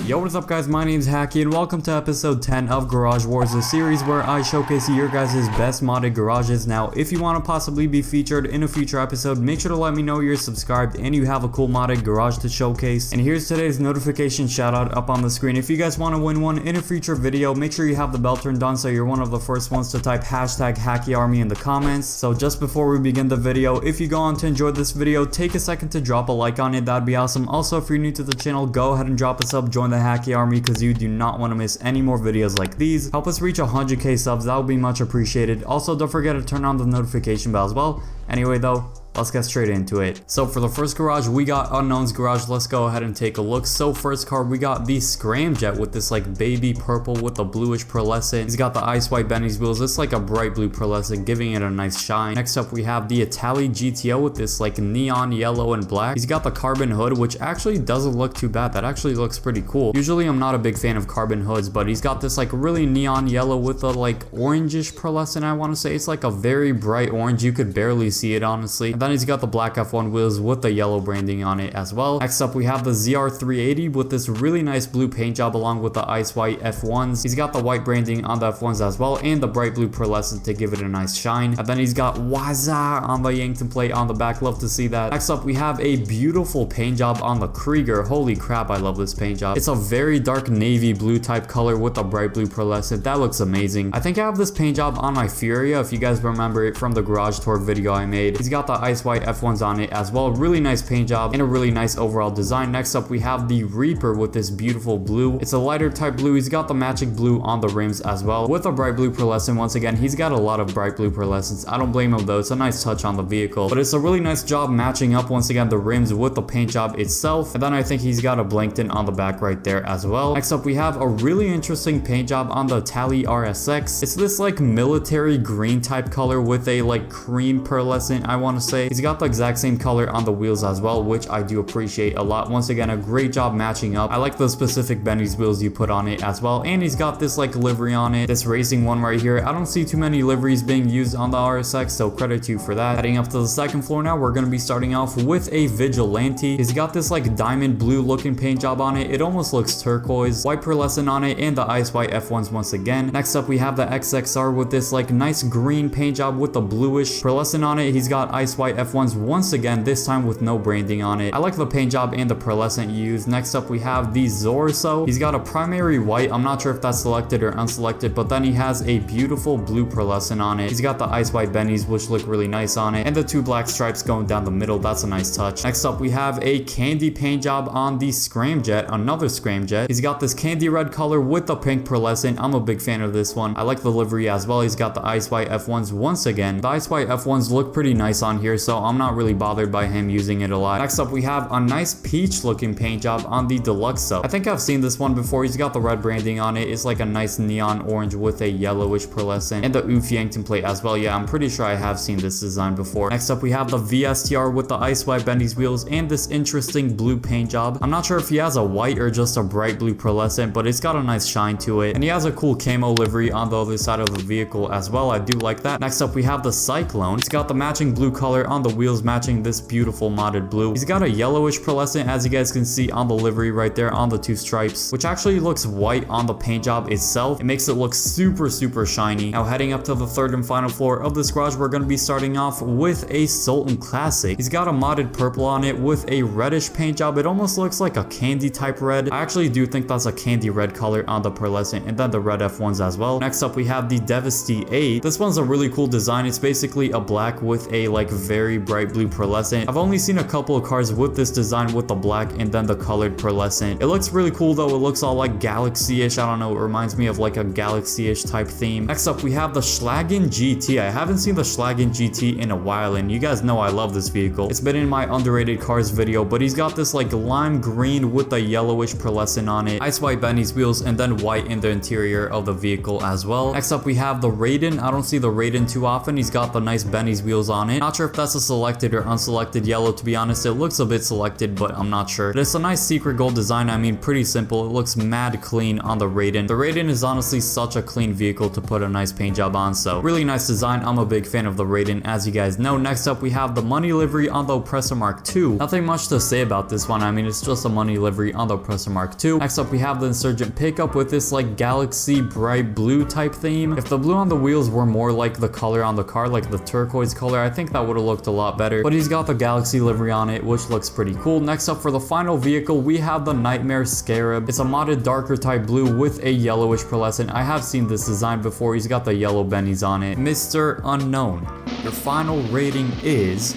Yo, what is up guys, my name is Hakiii and welcome to episode 10 of Garage Wars, a series where I showcase your guys' best modded garages. Now, if you want to possibly be featured in a future episode, make sure to let me know you're subscribed and you have a cool modded garage to showcase. And here's today's notification shout out up on the screen. If you guys want to win one in a future video, make sure you have the bell turned on so you're one of the first ones to type hashtag Hakiii in the comments. So just before we begin the video, if you go on to enjoy this video, take a second to drop a like on it, that'd be awesome. Also, if you're new to the channel, go ahead and drop a sub, join the Hakiii army because you do not want to miss any more videos like these. Help us reach 100k subs, that would be much appreciated. Also, don't forget to turn on the notification bell as well. Anyway though, let's get straight into it. So for the first garage, we got Unknown's garage. Let's go ahead and take a look. So first card, we got the Scramjet with this like baby purple with the bluish pearlescent. He's got the ice white Benny's wheels. It's like a bright blue pearlescent, giving it a nice shine. Next up, we have the Hakiii GTO with this like neon yellow and black. He's got the carbon hood, which actually doesn't look too bad. That actually looks pretty cool. Usually I'm not a big fan of carbon hoods, but he's got this like really neon yellow with a like orangish pearlescent. I want to say it's like a very bright orange. You could barely see it honestly. And then he's got the black F1 wheels with the yellow branding on it as well. Next up, we have the ZR380 with this really nice blue paint job along with the ice white F1s. He's got the white branding on the F1s as well and the bright blue pearlescent to give it a nice shine. And then he's got Waza on the Yankton plate on the back. Love to see that. Next up, we have a beautiful paint job on the Krieger. Holy crap, I love this paint job. It's a very dark navy blue type color with a bright blue pearlescent. That looks amazing. I think I have this paint job on my Furia, if you guys remember it from the garage tour video I made. He's got the ice white F1s on it as well. Really nice paint job and a really nice overall design. Next up, we have the Reaper with this beautiful blue. It's a lighter type blue. He's got the matching blue on the rims as well with a bright blue pearlescent. Once again, he's got a lot of bright blue pearlescents. I don't blame him though. It's a nice touch on the vehicle, but it's a really nice job matching up once again the rims with the paint job itself. And then I think he's got a Blankton on the back right there as well. Next up, we have a really interesting paint job on the Hakiii RSX. It's this like military green type color with a like cream pearlescent, I want to say. He's got the exact same color on the wheels as well, which I do appreciate a lot. Once again, a great job matching up. I like the specific Benny's wheels you put on it as well. And he's got this like livery on it, this racing one right here. I don't see too many liveries being used on the RSX, so credit to you for that. Heading up to the second floor now, we're going to be starting off with a Vigilante. He's got this like diamond blue looking paint job on it. It almost looks turquoise, white pearlescent on it, and the ice white F1s once again. Next up, we have the XXR with this like nice green paint job with the bluish pearlescent on it. He's got ice white F1s once again, this time with no branding on it. I like the paint job and the pearlescent used. Next up, we have the Zorso. He's got a primary white. I'm not sure if that's selected or unselected, but then he has a beautiful blue pearlescent on it. He's got the ice white Bennies, which look really nice on it, and the two black stripes going down the middle. That's a nice touch. Next up, we have a candy paint job on the Scramjet, another Scramjet. He's got this candy red color with the pink pearlescent. I'm a big fan of this one. I like the livery as well. He's got the ice white F1s once again. The ice white F1s look pretty nice on here, so I'm not really bothered by him using it a lot. Next up, we have a nice peach looking paint job on the Deluxe sub. I think I've seen this one before. He's got the red branding on it. It's like a nice neon orange with a yellowish pearlescent and the Oof Yankton plate as well. Yeah, I'm pretty sure I have seen this design before. Next up, we have the VSTR with the ice white Benny's wheels and this interesting blue paint job. I'm not sure if he has a white or just a bright blue pearlescent, but it's got a nice shine to it. And he has a cool camo livery on the other side of the vehicle as well. I do like that. Next up, we have the Cyclone. It's got the matching blue color on the wheels, matching this beautiful modded blue. He's got a yellowish pearlescent, as you guys can see on the livery right there on the two stripes, which actually looks white on the paint job itself. It makes it look super shiny. Now heading up to the third and final floor of this garage, we're going to be starting off with a Sultan Classic. He's got a modded purple on it with a reddish paint job. It almost looks like a candy type red. I actually do think that's a candy red color on the pearlescent, and then the red F1s as well. Next up, we have the Devastate 8. This one's a really cool design. It's basically a black with a like very bright blue pearlescent. I've only seen a couple of cars with this design with the black and then the colored pearlescent. It looks really cool though. It looks all like galaxy-ish. I don't know. It reminds me of like a galaxy-ish type theme. Next up, we have the Schlagen GT. I haven't seen the Schlagen GT in a while, and you guys know I love this vehicle. It's been in my underrated cars video, but he's got this like lime green with a yellowish pearlescent on it, ice white Benny's wheels, and then white in the interior of the vehicle as well. Next up, we have the Raiden. I don't see the Raiden too often. He's got the nice Benny's wheels on it. Not sure if that's that's a selected or unselected yellow. To be honest, it looks a bit selected, but I'm not sure. But it's a nice secret gold design. I mean, pretty simple. It looks mad clean on the Raiden. The Raiden is honestly such a clean vehicle to put a nice paint job on, so really nice design. I'm a big fan of the Raiden, as you guys know. Next up, we have the money livery on the Oppressor Mark II. Nothing much to say about this one. I mean, it's just a money livery on the Oppressor Mark II. Next up, we have the Insurgent pickup with this like galaxy bright blue type theme. If the blue on the wheels were more like the color on the car, like the turquoise color, I think that would have looked a lot better. But he's got the galaxy livery on it, which looks pretty cool. Next up, for the final vehicle, we have the Nightmare Scarab. It's a modded darker type blue with a yellowish pearlescent. I have seen this design before. He's got the yellow bennies on it. Mr. Unknown, your final rating is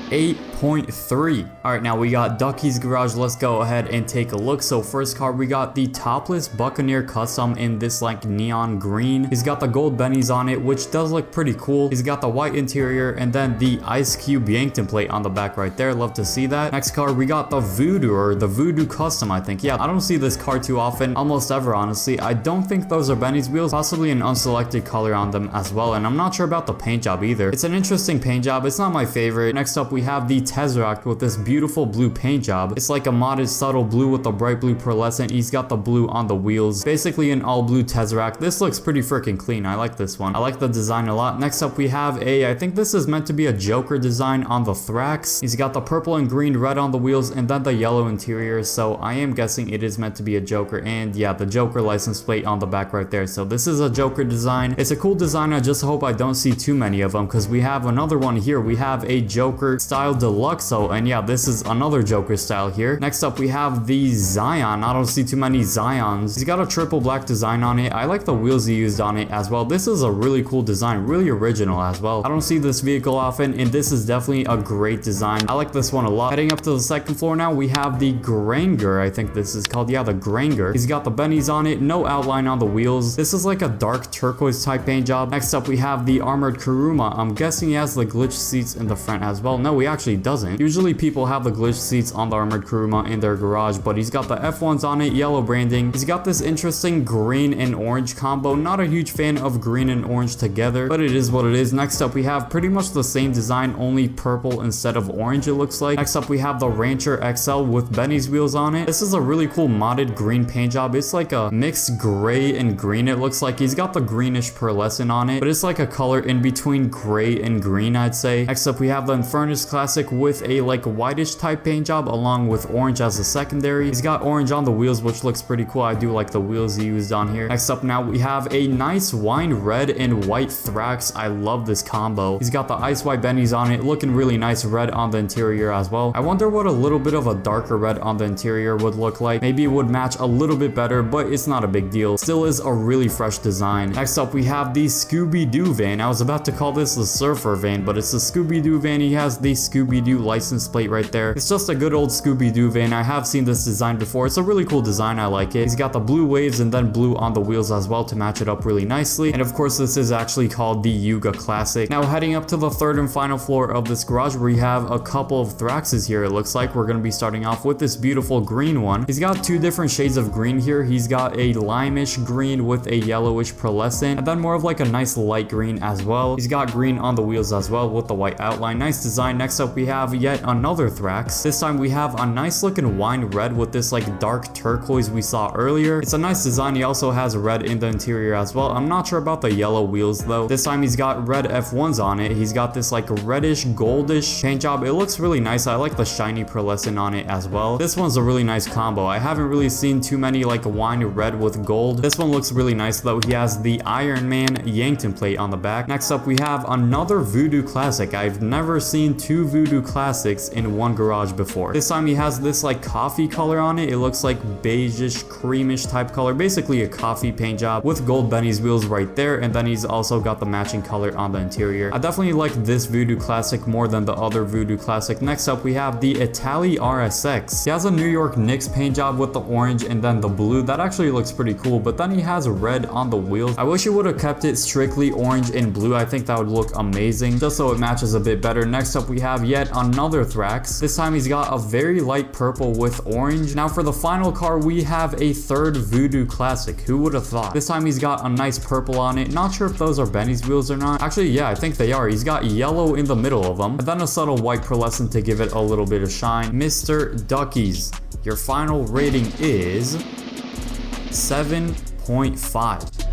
8.3. Alright, now we got Ducky's garage. Let's go ahead and take a look. So first car, we got the topless Buccaneer custom in this like neon green. He's got the gold bennies on it, which does look pretty cool. He's got the white interior and then the Ice Cube Yankton plate on the back right there. Love to see that. Next car, we got the Voodoo, or the Voodoo custom, I think. Yeah, I don't see this car too often, almost ever, honestly. I don't think those are Benny's wheels, possibly an unselected color on them as well, and I'm not sure about the paint job either. It's an interesting paint job. It's not my favorite. Next up, we have the Tesseract with this beautiful blue paint job. It's like a modded subtle blue with a bright blue pearlescent. He's got the blue on the wheels, basically an all blue Tesseract. This looks pretty freaking clean. I like this one. I like the design a lot. Next up, we have I think this is meant to be a Joker design on the Thrax. He's got the purple and green red on the wheels and then the yellow interior, so I am guessing it is meant to be a Joker, and yeah, the Joker license plate on the back right there. So this is a Joker design. It's a cool design. I just hope I don't see too many of them, because we have another one here. We have a Joker style Deluxo, and yeah, this is another Joker style here. Next up, we have the Zion. I don't see too many Zions. He's got a triple black design on it. I like the wheels he used on it as well. This is a really cool design, really original as well. I don't see this vehicle often, and this is definitely a great design. I like this one a lot. Heading up to the second floor now, we have the Granger. I think this is called, yeah, the Granger. He's got the bennies on it, no outline on the wheels. This is like a dark turquoise type paint job. Next up, we have the Armored Kuruma. I'm guessing he has the glitch seats in the front as well. No, he actually doesn't. Usually people have the glitch seats on the Armored Kuruma in their garage, but he's got the F1s on it, yellow branding. He's got this interesting green and orange combo. Not a huge fan of green and orange together, but it is what it is. Next up, we have pretty much the same design, only purple instead of orange, it looks like. Next up, we have the Rancher XL with Benny's wheels on it. This is a really cool modded green paint job. It's like a mixed gray and green, it looks like. He's got the greenish pearlescent on it, but it's like a color in between gray and green, I'd say. Next up, we have the Infernus Classic with a like whitish type paint job along with orange as a secondary. He's got orange on the wheels, which looks pretty cool. I do like the wheels he used on here. Next up, now we have a nice wine red and white Thrax. I love this combo. He's got the ice white bennies on it, looking really nice. Red on the interior as well. I wonder what a little bit of a darker red on the interior would look like. Maybe it would match a little bit better, but it's not a big deal. Still is a really fresh design. Next up, we have the Scooby-Doo van. I was about to call this the Surfer van, but it's the Scooby-Doo van. He has the Scooby-Doo license plate right there. It's just a good old Scooby-Doo van. I have seen this design before. It's a really cool design. I like it. He's got the blue waves and then blue on the wheels as well to match it up really nicely. And of course, this is actually called the Yuga Classic. Now, heading up to the third and final floor of this garage, we have a couple of Thraxes here. It looks like we're going to be starting off with this beautiful green one. He's got two different shades of green here. He's got a limeish green with a yellowish pearlescent, and then more of like a nice light green as well. He's got green on the wheels as well with the white outline. Nice design. Next up, we have yet another Thrax. This time we have a nice looking wine red with this like dark turquoise we saw earlier. It's a nice design. He also has red in the interior as well. I'm not sure about the yellow wheels though. This time he's got red F1s on it. He's got this like reddish goldish paint job. It looks really nice. I like the shiny pearlescent on it as well. This one's a really nice combo. I haven't really seen too many like wine red with gold. This one looks really nice though. He has the Iron Man Yankton plate on the back. Next up, we have another Voodoo Classic. I've never seen two Voodoo Classics in one garage before. This time he has this like coffee color on it. It looks like beigeish creamish type color, basically a coffee paint job with gold Benny's wheels right there, and then he's also got the matching color on the interior. I definitely like this Voodoo Classic more than the other Voodoo Classic. Next up, we have the Itali RSX. He has a New York Knicks paint job with the orange and then the blue. That actually looks pretty cool, but then he has red on the wheels. I wish he would have kept it strictly orange and blue. I think that would look amazing, just so it matches a bit better. Next up, we have yet yet another Thrax. This time he's got a very light purple with orange. Now for the final car, we have a third Voodoo Classic. Who would have thought? This time he's got a nice purple on it. Not sure if those are Benny's wheels or not. Actually, yeah, I think they are. He's got yellow in the middle of them, and then a subtle white pearlescent to give it a little bit of shine. Mr. Duckies, your final rating is 7.5.